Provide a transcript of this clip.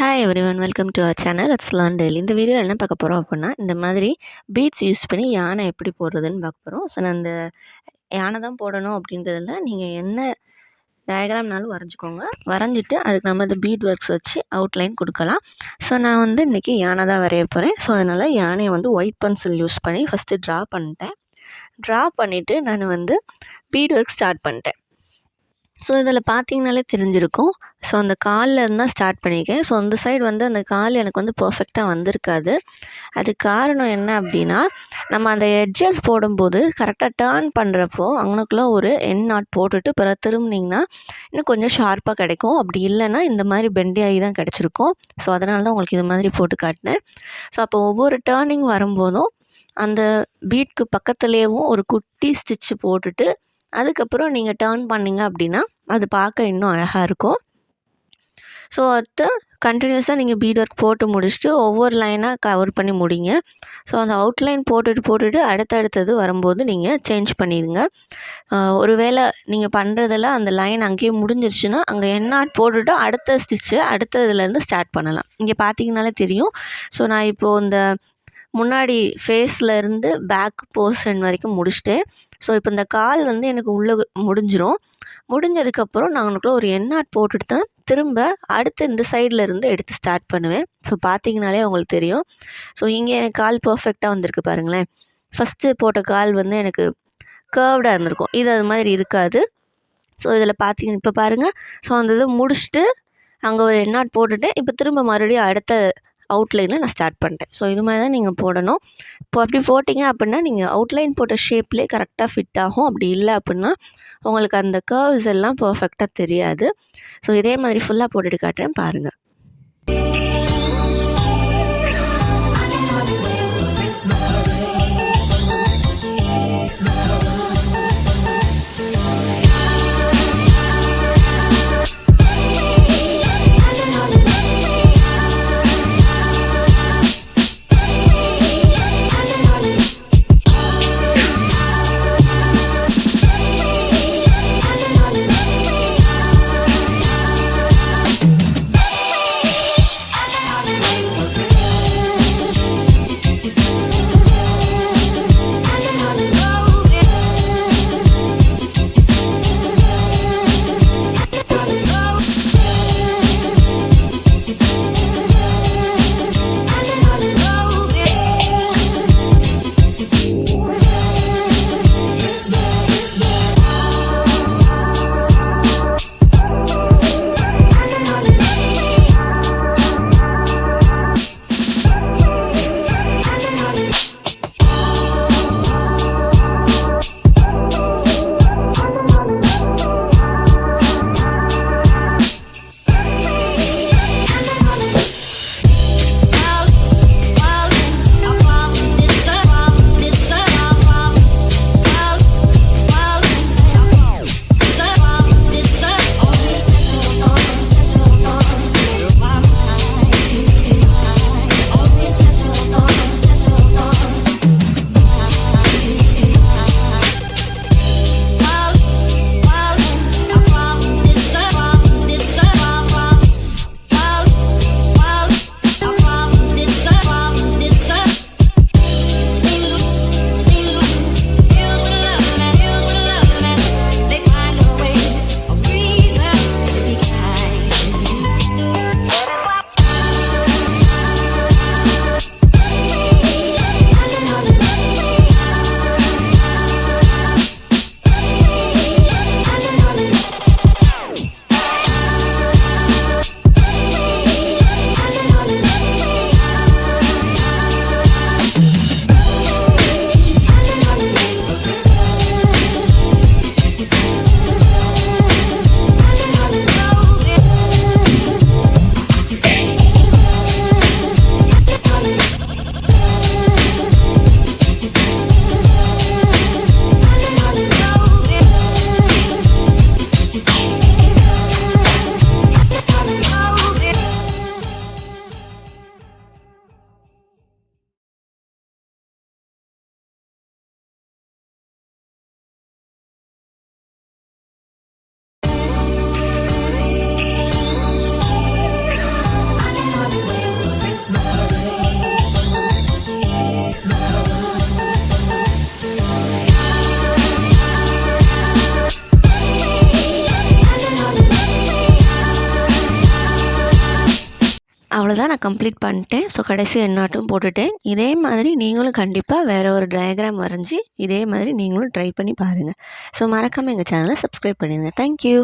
Hi everyone, welcome to our channel. Let's learn daily. இந்த வீடியோவில் என்ன பார்க்க போகிறோம் அப்படின்னா, இந்த மாதிரி பீட்ஸ் யூஸ் பண்ணி யானை எப்படி போடுறதுன்னு பார்க்க போகிறோம். ஸோ நான் இந்த யானை தான் போடணும் அப்படின்றதில்ல, நீங்கள் என்ன டயக்ராம்னாலும் வரைஞ்சிக்கோங்க. வரைஞ்சிட்டு அதுக்கு நம்ம இந்த பீட் ஒர்க்ஸ் வச்சு அவுட்லைன் கொடுக்கலாம். ஸோ நான் வந்து இன்றைக்கி யானை தான் வரைய போகிறேன். ஸோ அதனால் யானையை வந்து ஒயிட் பென்சில் யூஸ் பண்ணி ஃபஸ்ட்டு ட்ரா பண்ணிட்டேன். ட்ரா பண்ணிவிட்டு நான் வந்து பீட் ஒர்க் ஸ்டார்ட் பண்ணிட்டேன். ஸோ இதில் பார்த்தீங்கனாலே தெரிஞ்சிருக்கும். ஸோ அந்த காலில் இருந்து தான் ஸ்டார்ட் பண்ணியிருக்கேன். ஸோ அந்த சைடு வந்து அந்த கால் எனக்கு வந்து பர்ஃபெக்டாக வந்திருக்காது. அதுக்கு காரணம் என்ன அப்படின்னா, நம்ம அந்த எட்ஜஸ் போடும்போது கரெக்டாக டேர்ன் பண்ணுறப்போ அங்கனக்குள்ளே ஒரு என் நாட் போட்டுட்டு பிறகு திரும்பினீங்கன்னா இன்னும் கொஞ்சம் ஷார்ப்பாக கிடைக்கும். அப்படி இல்லைன்னா இந்த மாதிரி பெண்டி ஆகி தான் கிடச்சிருக்கும். ஸோ அதனால தான் உங்களுக்கு இது மாதிரி போட்டு காட்டினேன். ஸோ அப்போ ஒவ்வொரு டேர்னிங் வரும்போதும் அந்த பீட்க்கு பக்கத்துலேயும் ஒரு குட்டி ஸ்டிச்சு போட்டுட்டு அதுக்கப்புறம் நீங்கள் டேர்ன் பண்ணிங்க அப்படின்னா அது பார்க்க இன்னும் அழகாக இருக்கும். ஸோ அடுத்து கண்டினியூஸாக நீங்கள் பீட் ஒர்க் போட்டு முடிச்சுட்டு ஒவ்வொரு லைனாக கவர் பண்ணி முடிங்க. ஸோ அந்த அவுட்லைன் போட்டுட்டு அடுத்தடுத்தது வரும்போது நீங்கள் சேஞ்ச் பண்ணிடுங்க. ஒருவேளை நீங்கள் பண்ணுறதில் அந்த லைன் அங்கேயே முடிஞ்சிருச்சுன்னா அங்கே என்னாட் போட்டுட்டு அடுத்த ஸ்டிச்சு அடுத்த இதுலேருந்து ஸ்டார்ட் பண்ணலாம். இங்கே பார்த்தீங்கனாலே தெரியும். ஸோ நான் இப்போது இந்த முன்னாடி ஃபேஸ்லேருந்து பேக் போர்ஷன் வரைக்கும் முடிச்சிட்டேன். ஸோ இப்போ இந்த கால் வந்து எனக்கு உள்ளே முடிஞ்சதுக்கப்புறம் நான் உனக்குள்ள ஒரு எண்ணாட் போட்டுட்டு தான் திரும்ப அடுத்து இந்த சைட்லேருந்து எடுத்து ஸ்டார்ட் பண்ணுவேன். ஸோ பார்த்தீங்கனாலே உங்களுக்கு தெரியும். ஸோ இங்கே எனக்கு கால் பர்ஃபெக்டாக வந்திருக்கு பாருங்களேன். ஃபஸ்ட்டு போட்ட கால் வந்து எனக்கு கர்வ்டாக இருந்திருக்கும். இது அது மாதிரி இருக்காது. ஸோ இதில் இப்போ பாருங்கள். ஸோ அந்த இதை முடிச்சுட்டு அங்கே ஒரு எண்ணாட் போட்டுட்டேன். இப்போ திரும்ப மறுபடியும் அடுத்த அவுட்லைனில் நான் ஸ்டார்ட் பண்ணிட்டேன். ஸோ இது மாதிரி தான் நீங்கள் போடணும். இப்போ அப்படி போட்டிங்க அப்படின்னா நீங்கள் அவுட்லைன் போட்ட ஷேப்லேயே கரெக்டாக ஃபிட் ஆகும். அப்படி இல்லை அப்படின்னா உங்களுக்கு அந்த கர்வ்ஸ் எல்லாம் பர்ஃபெக்டாக தெரியாது. ஸோ இதே மாதிரி ஃபுல்லாக போட்டுட்டு காட்டுறேன் பாருங்கள். அவ்வளோதான், நான் கம்ப்ளீட் பண்ணிட்டேன். ஸோ கடைசி எண்ணாட்டும் போட்டுட்டேன். இதே மாதிரி நீங்களும் கண்டிப்பாக வேறு ஒரு டயக்ராம் வரைஞ்சி இதே மாதிரி நீங்களும் ட்ரை பண்ணி பாருங்கள். ஸோ மறக்காமல் எங்கள் சேனலை சப்ஸ்கிரைப் பண்ணிடுங்க. தேங்க்யூ.